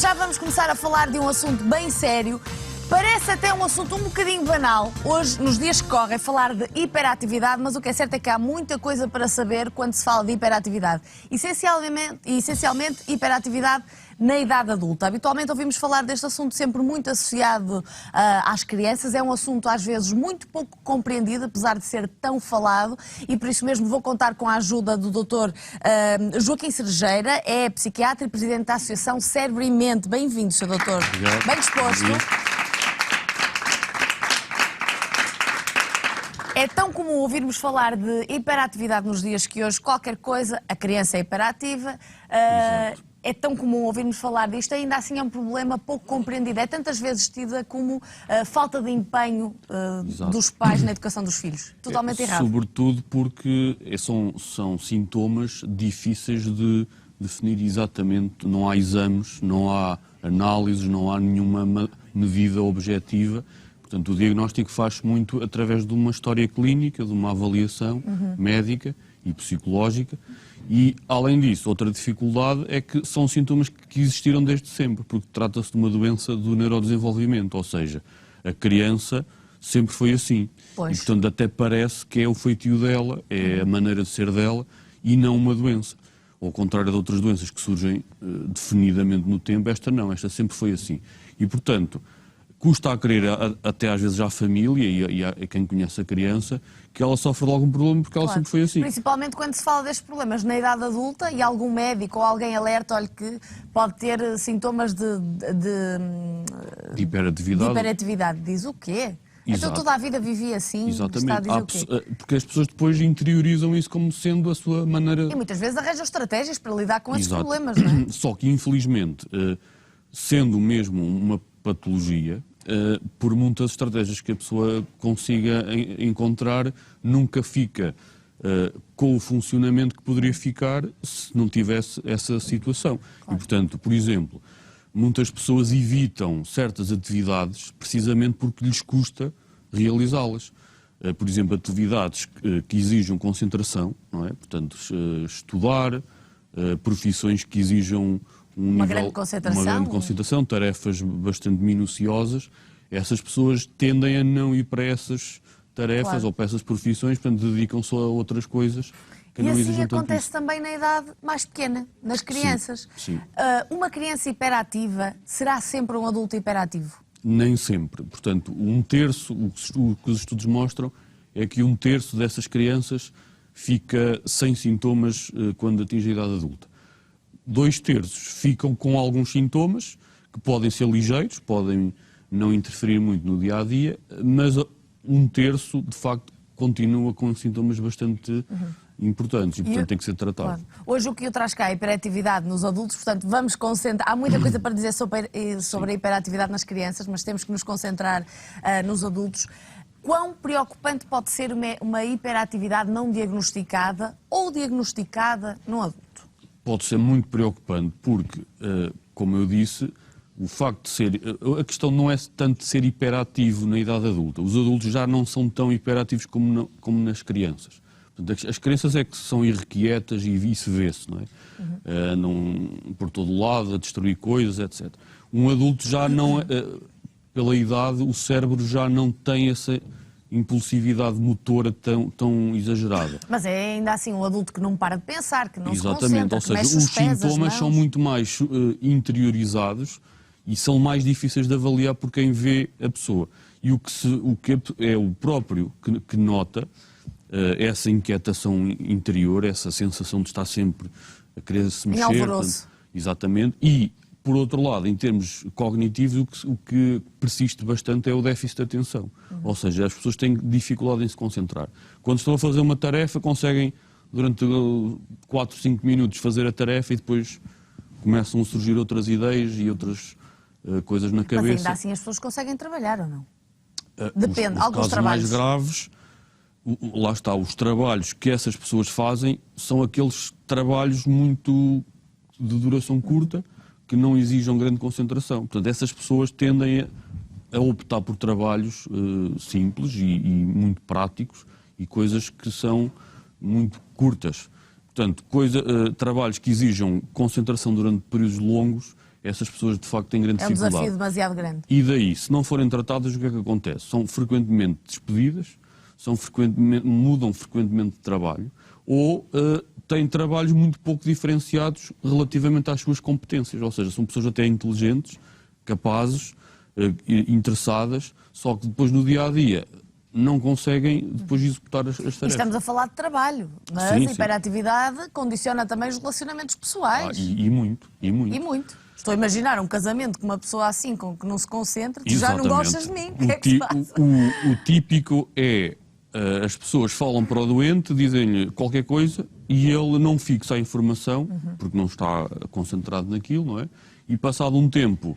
já vamos começar a falar de um assunto bem sério. Parece até um assunto um bocadinho banal, hoje, nos dias que correm, falar de hiperatividade, mas o que é certo é que há muita coisa para saber quando se fala de hiperatividade. Essencialmente hiperatividade na idade adulta. Habitualmente ouvimos falar deste assunto sempre muito associado às crianças. É um assunto às vezes muito pouco compreendido, apesar de ser tão falado, e por isso mesmo vou contar com a ajuda do Dr. Joaquim Cerejeira, é psiquiatra e presidente da Associação Cérebro e Mente. Bem-vindo, Sr. Doutor. Obrigado. Bem disposto. É tão comum ouvirmos falar de hiperatividade nos dias que hoje qualquer coisa, a criança é hiperativa, é tão comum ouvirmos falar disto, ainda assim é um problema pouco compreendido. É tantas vezes tida como falta de empenho dos pais na educação dos filhos. Totalmente errado. Sobretudo porque são sintomas difíceis de definir exatamente. Não há exames, não há análises, não há nenhuma medida objetiva. Portanto, o diagnóstico faz-se muito através de uma história clínica, de uma avaliação médica e psicológica. E, além disso, outra dificuldade é que são sintomas que existiram desde sempre, porque trata-se de uma doença do neurodesenvolvimento, ou seja, a criança sempre foi assim. Pois. E, portanto, até parece que é o feitio dela, é a maneira de ser dela e não uma doença. Ao contrário de outras doenças que surgem definidamente no tempo, esta não, esta sempre foi assim. E, portanto, custa a crer até às vezes à família e a quem conhece a criança que ela sofre de algum problema porque ela sempre foi assim. Principalmente quando se fala destes problemas na idade adulta e algum médico ou alguém alerta, olha, que pode ter sintomas de hiperatividade. Diz o quê? Exato. Então toda a vida vivia assim? Exatamente. Está a dizer o quê? Porque as pessoas depois interiorizam isso como sendo a sua maneira... E muitas vezes arranjam estratégias para lidar com esses Exato. problemas, não é? Só que, infelizmente, sendo mesmo uma patologia, por muitas estratégias que a pessoa consiga encontrar, nunca fica com o funcionamento que poderia ficar se não tivesse essa situação. Claro. E, portanto, por exemplo, muitas pessoas evitam certas atividades precisamente porque lhes custa realizá-las. Por exemplo, atividades que exijam concentração, não é? Portanto, estudar, profissões que exijam uma grande concentração, tarefas bastante minuciosas. Essas pessoas tendem a não ir para essas tarefas, claro, ou para essas profissões, portanto dedicam-se a outras coisas que não exigem tanto. E assim acontece também na idade mais pequena, nas crianças. Sim, sim. Uma criança hiperativa será sempre um adulto hiperativo? Nem sempre. Portanto, um terço, o que os estudos mostram é que um terço dessas crianças fica sem sintomas quando atinge a idade adulta. 2/3 ficam com alguns sintomas que podem ser ligeiros, podem não interferir muito no dia-a-dia, mas 1/3, de facto, continua com sintomas bastante importantes e, portanto, tem que ser tratado. Claro. Hoje o que eu traz cá é a hiperatividade nos adultos, portanto, vamos concentrar... Há muita coisa para dizer sobre a hiperatividade nas crianças, mas temos que nos concentrar nos adultos. Quão preocupante pode ser uma hiperatividade não diagnosticada ou diagnosticada no adulto? Pode ser muito preocupante porque, como eu disse, o facto de ser... A questão não é tanto de ser hiperativo na idade adulta. Os adultos já não são tão hiperativos como nas crianças. Portanto, as crianças é que são irrequietas e isso vê-se, não é? Andam por todo lado a destruir coisas, etc. Um adulto já não... pela idade, o cérebro já não tem essa impulsividade motora tão exagerada. Mas é ainda assim um adulto que não para de pensar, que não Exatamente, se concentra, ou seja, os sintomas são muito mais interiorizados e são mais difíceis de avaliar por quem vê a pessoa. E o que é o próprio que nota essa inquietação interior, essa sensação de estar sempre a querer se mexer. Em alvoroço. Exatamente. E, por outro lado, em termos cognitivos, o que persiste bastante é o déficit de atenção. Ou seja, as pessoas têm dificuldade em se concentrar. Quando estão a fazer uma tarefa, conseguem, durante 4, 5 minutos, fazer a tarefa e depois começam a surgir outras ideias e outras coisas na cabeça. Mas ainda assim as pessoas conseguem trabalhar ou não? Depende, os alguns casos trabalhos mais graves, lá está, os trabalhos que essas pessoas fazem são aqueles trabalhos muito de duração curta, que não exijam grande concentração. Portanto, essas pessoas tendem a optar por trabalhos simples e muito práticos e coisas que são muito curtas. Portanto, trabalhos que exijam concentração durante períodos longos essas pessoas de facto têm grande É um dificuldade. desafio demasiado grande. E daí, se não forem tratadas, o que é que acontece? São frequentemente despedidas, mudam frequentemente de trabalho, ou têm trabalhos muito pouco diferenciados relativamente às suas competências. Ou seja, são pessoas até inteligentes, capazes, interessadas, só que depois no dia-a-dia não conseguem depois executar as tarefas. E estamos a falar de trabalho, mas Sim, a hiperatividade condiciona também os relacionamentos pessoais. E muito. E muito. Estou a imaginar um casamento com uma pessoa assim, com que não se concentra, tu já não gostas de mim, o que é que se passa? O típico é, as pessoas falam para o doente, dizem-lhe qualquer coisa e ele não fixa a informação, porque não está concentrado naquilo, não é? E passado um tempo,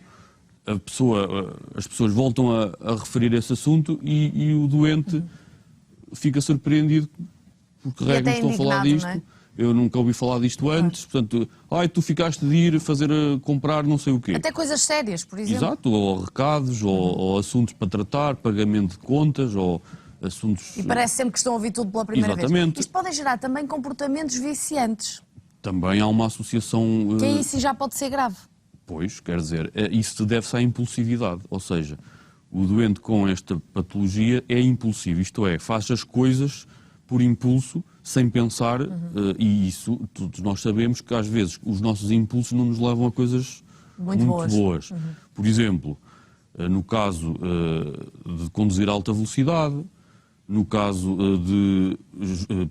as pessoas voltam a referir esse assunto e o doente fica surpreendido porque regras estão a falar disto. Não é? Eu nunca ouvi falar disto antes, portanto, tu ficaste de ir comprar não sei o quê. Até coisas sérias, por exemplo. Exato, ou recados, ou assuntos para tratar, pagamento de contas, ou assuntos... E parece sempre que estão a ouvir tudo pela primeira Exatamente. vez. Isto pode gerar também comportamentos viciantes. Também há uma associação... Que isso já pode ser grave. Pois, quer dizer, isso deve-se à impulsividade, ou seja, o doente com esta patologia é impulsivo, isto é, faz as coisas por impulso, sem pensar, e isso, todos nós sabemos que às vezes os nossos impulsos não nos levam a coisas muito boas. Por exemplo, no caso de conduzir a alta velocidade, no caso de,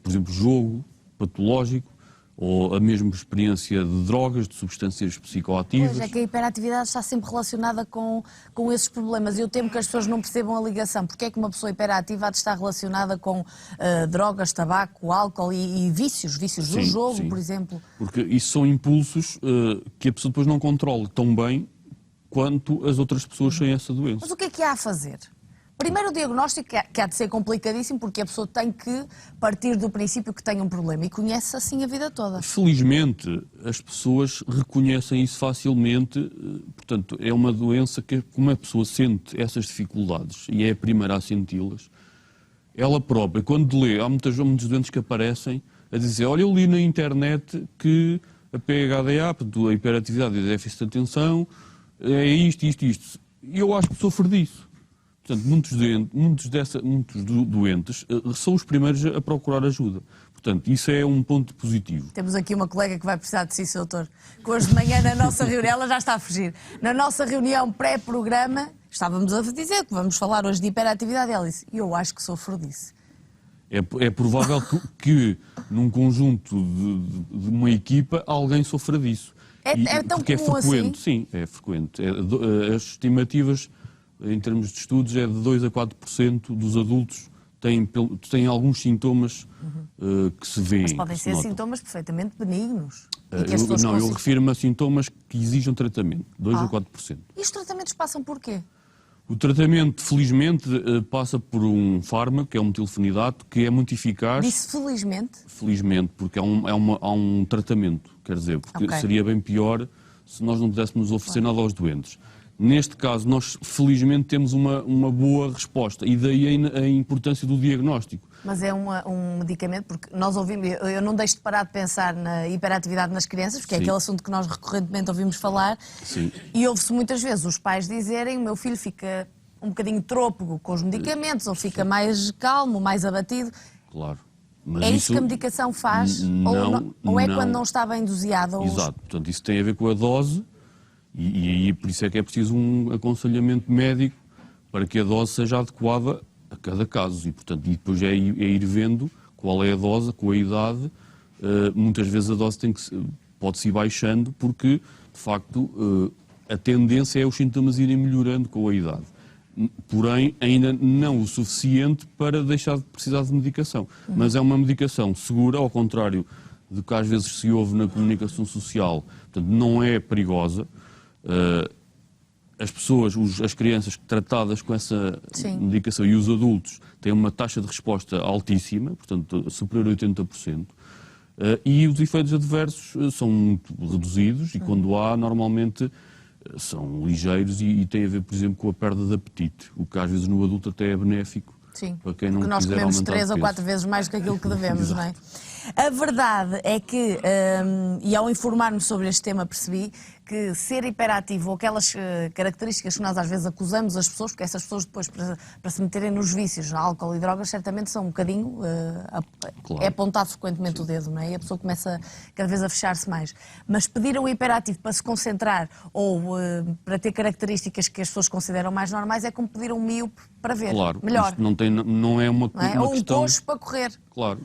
por exemplo, jogo patológico, ou a mesma experiência de drogas, de substâncias psicoativas. Pois é que a hiperatividade está sempre relacionada com esses problemas. Eu temo que as pessoas não percebam a ligação. Porque é que uma pessoa hiperativa há de estar relacionada com drogas, tabaco, álcool e vícios do jogo, por exemplo? Porque isso são impulsos que a pessoa depois não controla tão bem quanto as outras pessoas sem essa doença. Mas o que há a fazer? Primeiro, o diagnóstico, que há de ser complicadíssimo, porque a pessoa tem que partir do princípio que tem um problema e conhece assim a vida toda. Felizmente, as pessoas reconhecem isso facilmente, portanto, é uma doença que, como a pessoa sente essas dificuldades e é a primeira a senti-las, ela própria, quando lê, há muitos doentes que aparecem a dizer, olha, eu li na internet que a PHDA, portanto, a hiperatividade e déficit de atenção, é isto. E eu acho que sofro disso. Portanto, muitos doentes são os primeiros a procurar ajuda. Portanto, isso é um ponto positivo. Temos aqui uma colega que vai precisar de si, doutor. Que hoje de manhã na nossa reunião, ela já está a fugir, na nossa reunião pré-programa, estávamos a dizer que vamos falar hoje de hiperatividade. Ela disse, eu acho que sofro disso. É provável que num conjunto de uma equipa alguém sofra disso. É tão porque comum é frequente, assim? Sim, é frequente. As estimativas, em termos de estudos, é de 2 a 4% dos adultos têm alguns sintomas que se veem. Mas podem ser sintomas perfeitamente benignos. Eu refiro-me a sintomas que exijam tratamento, 2 a 4%. E os tratamentos passam por quê? O tratamento, felizmente, passa por um fármaco, que é o metilfenidato, que é muito eficaz. Disse felizmente? Felizmente, porque há um tratamento, quer dizer, porque seria bem pior se nós não pudéssemos oferecer nada aos doentes. Neste caso, nós felizmente temos uma boa resposta e daí a importância do diagnóstico. Mas é um medicamento, porque nós ouvimos, eu não deixo de parar de pensar na hiperatividade nas crianças, porque é aquele assunto que nós recorrentemente ouvimos falar. Sim. E ouve-se muitas vezes os pais dizerem, o meu filho fica um bocadinho trôpego com os medicamentos, ou fica mais calmo, mais abatido. Claro. Mas é isso que a medicação faz? Ou é quando não está bem dosiada? Exato. Portanto, isso tem a ver com a dose. E por isso é que é preciso um aconselhamento médico para que a dose seja adequada a cada caso. E, portanto, depois é ir vendo qual é a dose, com a idade. Muitas vezes a dose pode-se ir baixando porque, de facto, a tendência é os sintomas irem melhorando com a idade. Porém, ainda não o suficiente para deixar de precisar de medicação. Mas é uma medicação segura, ao contrário do que às vezes se ouve na comunicação social. Portanto, não é perigosa. As crianças tratadas com essa medicação e os adultos têm uma taxa de resposta altíssima, portanto, superior a 80%, e os efeitos adversos são muito reduzidos e quando há, normalmente, são ligeiros e têm a ver, por exemplo, com a perda de apetite, o que às vezes no adulto até é benéfico. Sim, para quem não porque nós quiser comemos aumentar 3 de ou peso. 4 vezes mais do que aquilo que devemos, não é? A verdade é que, e ao informar-me sobre este tema, percebi que ser hiperativo ou aquelas características que nós às vezes acusamos as pessoas, porque essas pessoas depois para se meterem nos vícios, álcool e drogas, certamente são um bocadinho, Claro. é apontado frequentemente o dedo, não é? E a pessoa começa cada vez a fechar-se mais. Mas pedir ao hiperativo para se concentrar ou para ter características que as pessoas consideram mais normais é como pedir a um míope para ver Claro, melhor. isto não é uma Ou um questão... coxo para correr. Claro,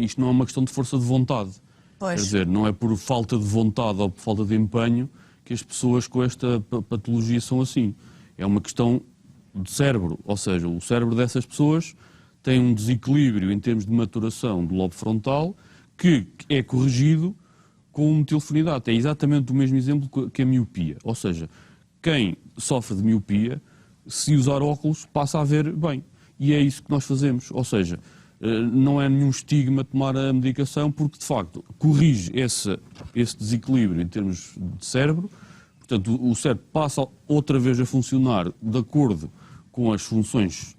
isto não é uma questão de força de vontade. Pois. Quer dizer, não é por falta de vontade ou por falta de empenho que as pessoas com esta patologia são assim. É uma questão de cérebro, ou seja, o cérebro dessas pessoas tem um desequilíbrio em termos de maturação do lobo frontal que é corrigido com metilfenidato. É exatamente o mesmo exemplo que a miopia. Ou seja, quem sofre de miopia, se usar óculos, passa a ver bem. E é isso que nós fazemos. Ou seja, não é nenhum estigma tomar a medicação porque, de facto, corrige esse desequilíbrio em termos de cérebro. Portanto, o cérebro passa outra vez a funcionar de acordo com as funções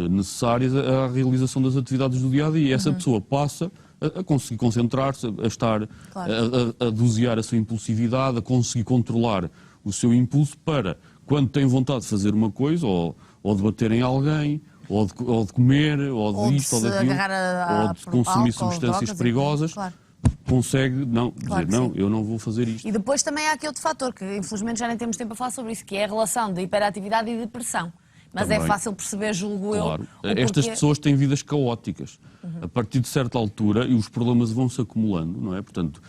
necessárias à realização das atividades do dia-a-dia. E essa pessoa passa a conseguir concentrar-se, a estar, Claro. a dosear a sua impulsividade, a conseguir controlar o seu impulso para, quando tem vontade de fazer uma coisa, ou de bater em alguém, ou de comer, ou de isto, ou daquilo, ou de consumir substâncias drogas, perigosas, claro. consegue Claro dizer, que não, sim. eu não vou fazer isto. E depois também há aqui outro fator, que infelizmente já nem temos tempo a falar sobre isso, que é a relação de hiperatividade e depressão. Mas é Também. fácil perceber, julgo Claro. eu, o Estas porquê. pessoas têm vidas caóticas. A partir de certa altura, e os problemas vão-se acumulando, não é? Portanto,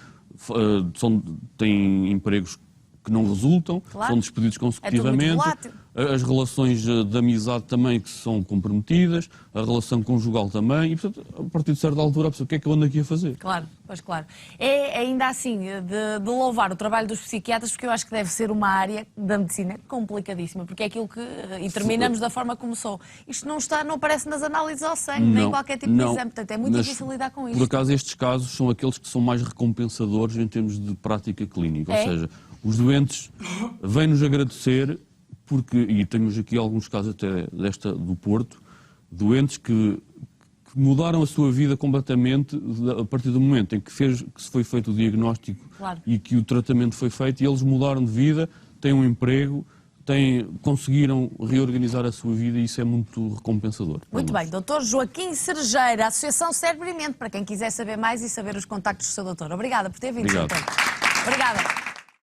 têm empregos que não resultam, Claro. são despedidos consecutivamente, volátil. as relações de amizade também que são comprometidas, a relação conjugal também, e, portanto, a partir de certa altura, a pessoa, o que é que eu ando aqui a fazer? Claro, pois claro. É ainda assim de louvar o trabalho dos psiquiatras, porque eu acho que deve ser uma área da medicina complicadíssima, porque é aquilo que. E terminamos da forma como sou. Isto não aparece nas análises ao sangue, nem em qualquer tipo de exame, portanto é muito difícil lidar com isto. Por acaso, estes casos são aqueles que são mais recompensadores em termos de prática clínica, É? ou seja, os doentes vêm-nos agradecer, porque, e temos aqui alguns casos até do Porto, doentes que mudaram a sua vida completamente a partir do momento em que se foi feito o diagnóstico. Claro. E que o tratamento foi feito, e eles mudaram de vida, têm um emprego, conseguiram reorganizar a sua vida, e isso é muito recompensador. Muito bem, Dr. Joaquim Cerejeira, Associação Cérebro e Mente, para quem quiser saber mais e saber os contactos do seu doutor. Obrigada por ter vindo. Obrigado. Dr. Obrigada.